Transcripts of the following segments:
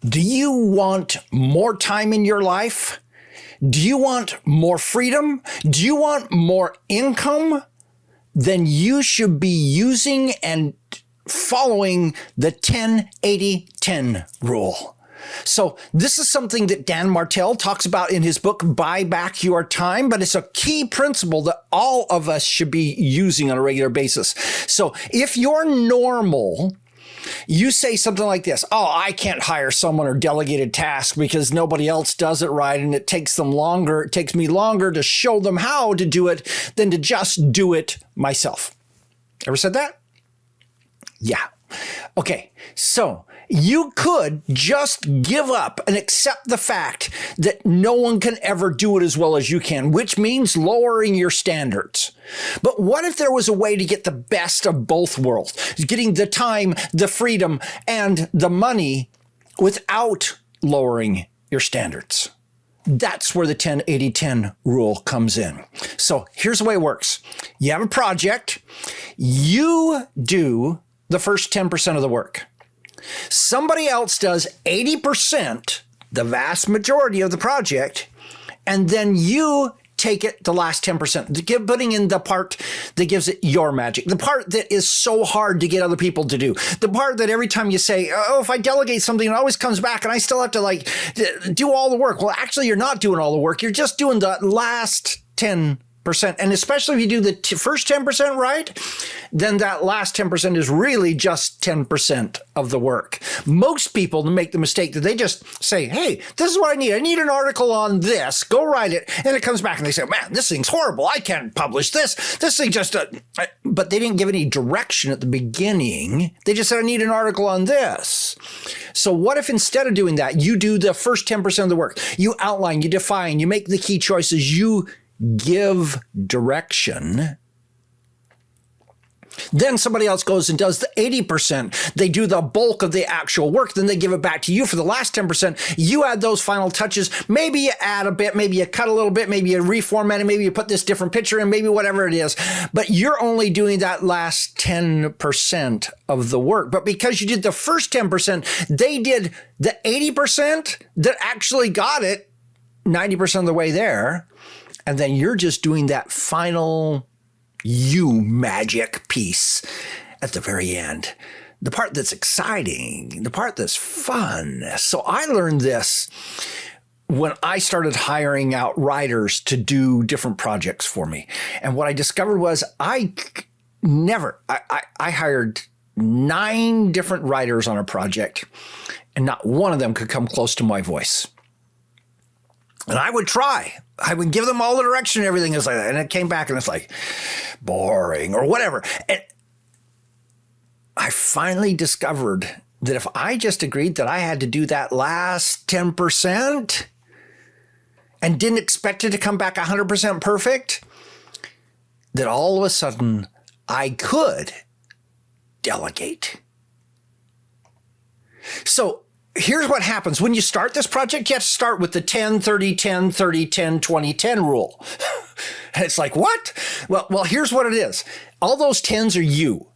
Do you want more time in your life? Do you want more freedom? Do you want more income? Then you should be using and following the 10-80-10 rule. So this is something that Dan Martell talks about in his book, Buy Back Your Time, but it's a key principle that all of us should be using on a regular basis. So if you're normal, you say something like this: oh, I can't hire someone or delegate a task because nobody else does it right, and it takes me longer to show them how to do it than to just do it myself. Ever said that? Yeah. Okay, so you could just give up and accept the fact that no one can ever do it as well as you can, which means lowering your standards. But what if there was a way to get the best of both worlds, getting the time, the freedom, and the money without lowering your standards? That's where the 10-80-10 rule comes in. So here's the way it works. You have a project. You do the first 10% of the work. Somebody else does 80%, the vast majority of the project, and then you take it the last 10%, putting in the part that gives it your magic, the part that is so hard to get other people to do, the part that every time you say, oh, if I delegate something, it always comes back and I still have to do all the work. Well, actually, you're not doing all the work. You're just doing the last 10%. And especially if you do the first 10% right, then that last 10% is really just 10% of the work. Most people make the mistake that they just say, hey, this is what I need. I need an article on this. Go write it. And it comes back and they say, man, this thing's horrible. I can't publish this. This thing just, but they didn't give any direction at the beginning. They just said, I need an article on this. So what if instead of doing that, you do the first 10% of the work? You outline, you define, you make the key choices, you give direction. Then somebody else goes and does the 80%. They do the bulk of the actual work. Then they give it back to you for the last 10%. You add those final touches. Maybe you add a bit, maybe you cut a little bit, maybe you reformat it, maybe you put this different picture in, maybe whatever it is. But you're only doing that last 10% of the work. But because you did the first 10%, they did the 80% that actually got it 90% of the way there. And then you're just doing that final you magic piece at the very end. The part that's exciting, the part that's fun. So I learned this when I started hiring out writers to do different projects for me. And what I discovered was I hired 9 different writers on a project, and not one of them could come close to my voice. And I would try. I would give them all the direction and everything is like that. And it came back and it's like boring or whatever. And I finally discovered that if I just agreed that I had to do that last 10% and didn't expect it to come back 100% perfect, that all of a sudden I could delegate. So here's what happens. When you start this project, you have to start with the 10-30-10, 30-10, 20-10 rule. And it's like, what? Well, here's what it is. All those 10s are you.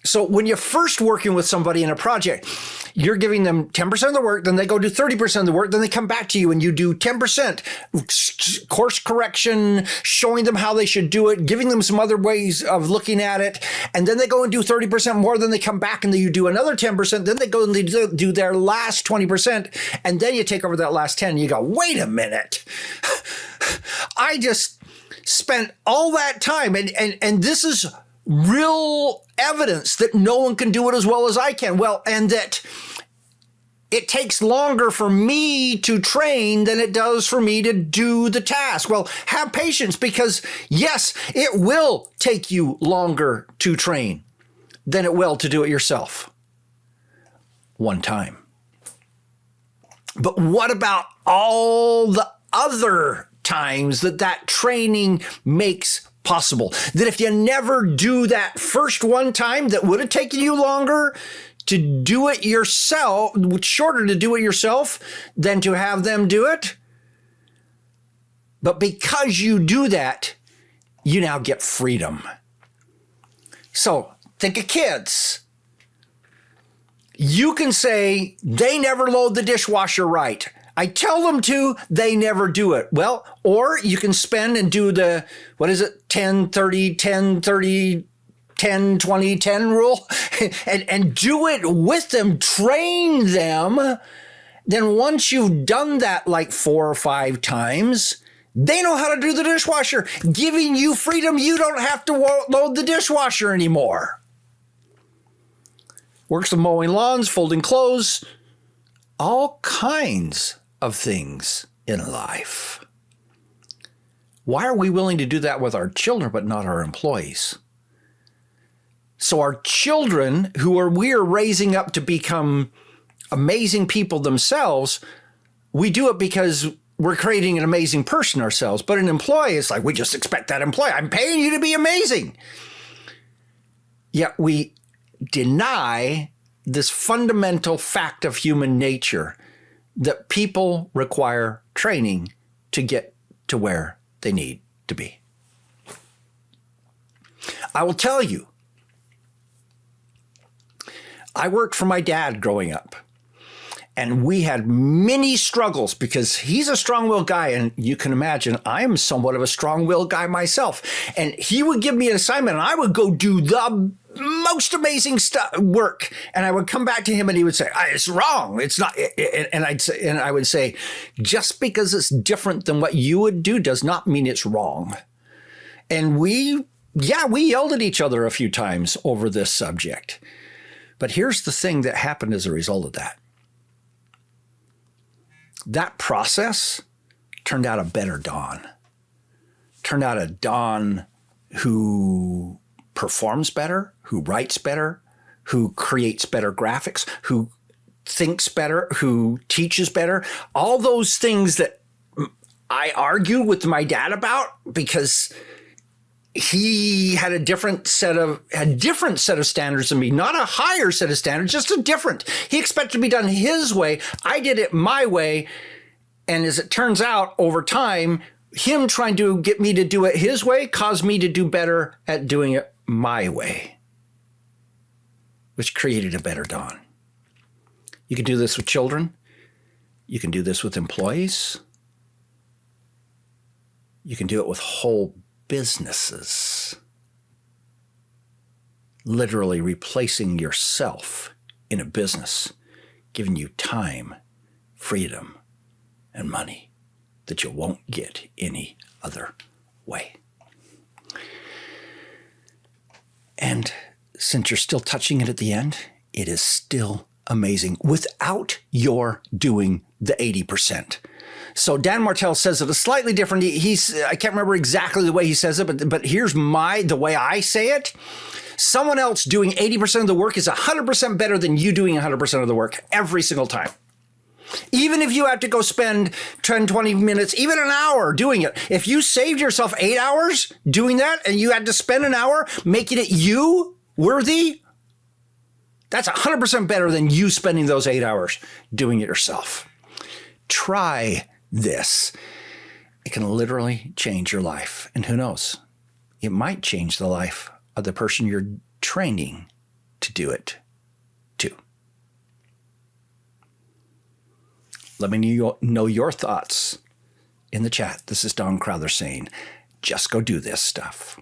So when you're first working with somebody in a project, you're giving them 10% of the work, then they go do 30% of the work, then they come back to you and you do 10% course correction, showing them how they should do it, giving them some other ways of looking at it, and then they go and do 30% more, then they come back and then you do another 10%, then they go and they do their last 20%, and then you take over that last 10 and you go, wait a minute, I just spent all that time and this is real evidence that no one can do it as well as I can. Well, and that it takes longer for me to train than it does for me to do the task. Well, have patience because yes, it will take you longer to train than it will to do it yourself one time. But what about all the other times that training makes possible? That if you never do that first one time that would have taken you longer to do it yourself, shorter to do it yourself than to have them do it. But because you do that, you now get freedom. So think of kids. You can say, they never load the dishwasher right. I tell them to, they never do it. Well, or you can spend and do the, 10, 30, 10, 30, 10, 20, 10 rule and do it with them, train them. Then once you've done that like 4 or 5 times, they know how to do the dishwasher, giving you freedom. You don't have to load the dishwasher anymore. Works of mowing lawns, folding clothes, all kinds of things in life. Why are we willing to do that with our children but not our employees? So our children, who we are raising up to become amazing people themselves, we do it because we're creating an amazing person ourselves. But an employee is like, we just expect that employee. I'm paying you to be amazing. Yet we deny this fundamental fact of human nature that people require training to get to where they need to be. I will tell you, I worked for my dad growing up, and we had many struggles because he's a strong-willed guy, and you can imagine I'm somewhat of a strong-willed guy myself. And he would give me an assignment, and I would go do the most amazing work, and I would come back to him, and he would say, "It's wrong. It's not." And I would say, just because it's different than what you would do does not mean it's wrong. And we yelled at each other a few times over this subject. But here's the thing that happened as a result of that. That process turned out a better Don. Turned out a Don who performs better, who writes better, who creates better graphics, who thinks better, who teaches better. All those things that I argued with my dad about because he had a different set of standards than me, not a higher set of standards, just a different. He expected to be done his way. I did it my way. And as it turns out, over time, him trying to get me to do it his way caused me to do better at doing it my way, which created a better Don. You can do this with children. You can do this with employees. You can do it with whole businesses, literally replacing yourself in a business, giving you time, freedom, and money that you won't get any other way. And since you're still touching it at the end, it is still amazing without your doing the 80%. So Dan Martell says it a slightly different. I can't remember exactly the way he says it, but here's the way I say it. Someone else doing 80% of the work is 100% better than you doing 100% of the work every single time. Even if you have to go spend 10, 20 minutes, even an hour doing it. If you saved yourself 8 hours doing that and you had to spend an hour making it you worthy, that's 100% better than you spending those 8 hours doing it yourself. Try this. It can literally change your life. And who knows? It might change the life of the person you're training to do it too. Let me know your thoughts in the chat. This is Don Crowther saying, just go do this stuff.